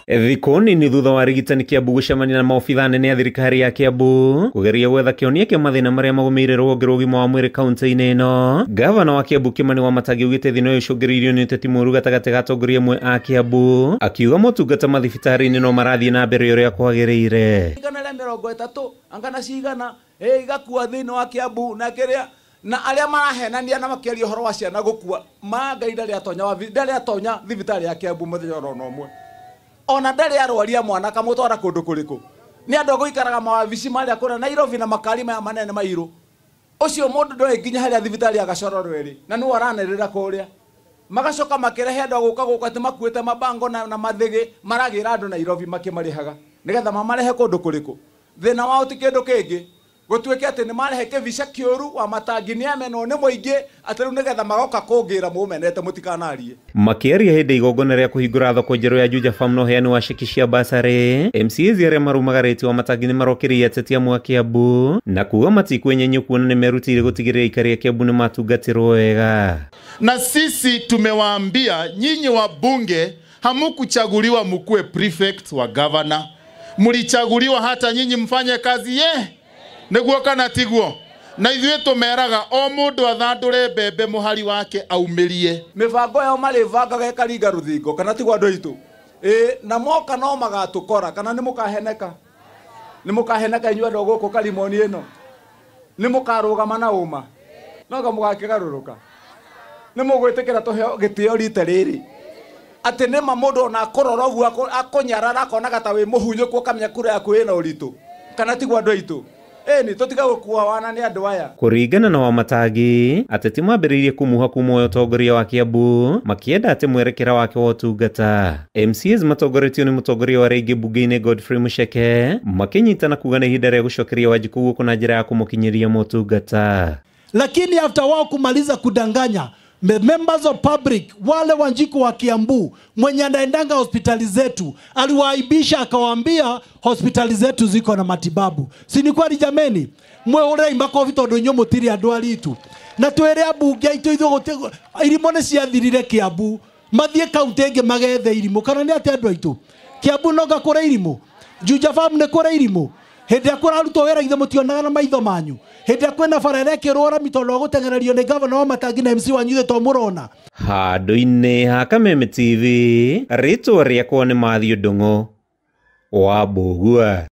Thikoni ni thutha wa rigitani Kiambu gucemania na maobitha nene ya thirikari ya Kiambu kugeria gwetha kĩhonia kĩa mathĩna marĩa magũmĩire rũhonge rwa ũgima wa mwĩrĩ kaunti-inĩ ĩno. Gavana wa Kiambu Kimani Wamatangi augĩte thĩna ũyũ ũcũngĩrĩirio nĩ ũteti mũũru gatagatĩ ga atongoria amwe a Kiambu, akiuga motungata mathibitarĩ-inĩ no marathiĩ na mbere ũrĩa kwagĩrĩire. Igana rĩa 30 angana cigana igakua thĩinĩ wa Kiambu na kĩrĩa na aria marahenania na makĩaria ũhoro wa ciana gũkua Mangai ndarĩ atonya thibitarĩ ya Kiambu mũthenya oro ũmwe. Ona ndari arwaria mwana kamutwara kundu kuriku ni andu guikaraga mawabici maria kuna Nairobi na makari maya manene mairu ucio mundu ndoe nginya haria thibitari agacororo eri na ni waranerera kuria magacoka makirehe andu guka ati makuite mabango na mathigi maragira andu Nairobi makimarihaga nigetha mamarehe kundu kuriku thina wao ti kindu kingi gutweke ati ni marehe kivisa kiuru wa Matangi ni ameno ni muingi ati riu nigetha magoka kungira mumenete mutikanarie makiaria hindi igongona ria kuhingura thoko njeru ya Juja Farm no heani wa ceki cia basarĩ. MCAs aria marumagarĩti Wamatangi ni marokirie ateti amwe a Kiambu na kuga matikwenyenyo kuona ni merutire gutigirira ikari ya Kiambu ni matungatirwo wega. Na sisi tumewaambia nyinyi wabunge hamukuchaguliwa mkuwe prefect wa governor, mulichaguliwa hata nyinyi mfanye kazi neguo kana tiguo na ithuĩ tumeraga o mundu athandũre mbembe muhari wake aumirie mibango yao marivangaga ikaringa ruthingo kana tiguo andu aitu na moka no magatukora kana ni mukaheneka inyuĩ andũ gũkũ Karimoni ĩno ni mukarũgama na ũma noga mugakigaruruka ni mugwĩtĩkĩra tuheo gĩtĩo rita rĩrĩ atĩ nĩma mũndũ ona akũrora ũguo akũnyarara akonaga ta wĩ mũhunyũku ũkamenya kura yaku ĩna ũritũ kana tiguo andũ aitu ni tutiga gukua wana ni andu aya. Kuringana na Wamatangi ateti mambĩrĩirie kumuha kumoya ũtongoria wa Kiambu makienda ati mwerekera wake wa ũtungata. MCAs matongoretio ni mũtongoria wa rĩngĩ bunge-inĩ Godfrey Muceke makinyitana kuga nĩ ihinda rĩa gũcokeria Wanjiku gũkũ na njĩra ya kũmũkinyĩria motungata. Lakini after wao kumaliza kudanganya members of public wale Wanjiku wa Kiambu mwenye anaendanga hospitali zetu aliwaibisha akawaambia hospitali zetu ziko na matibabu. Si ni kweli jameni? Mweure imbako vitondo nyo mutiri andu aritu na twere abunge aitu ithu irimo ne ciathirire Kiambu mathie kaunti ingi magethe irimo kana ni ati andu aitu Kiambu no gakora irimo Juja Farm ne kora irimo hindi akora ruto wera ithe mutionaga na maitho manyu hindi akwena farere kirora mitondo gutengererio ni governor wa Matangi na MC wanyu to murona handu-inĩ ha Kameme TV ritwa riakwa ni Mathew Ndung'u wa Mbũgua.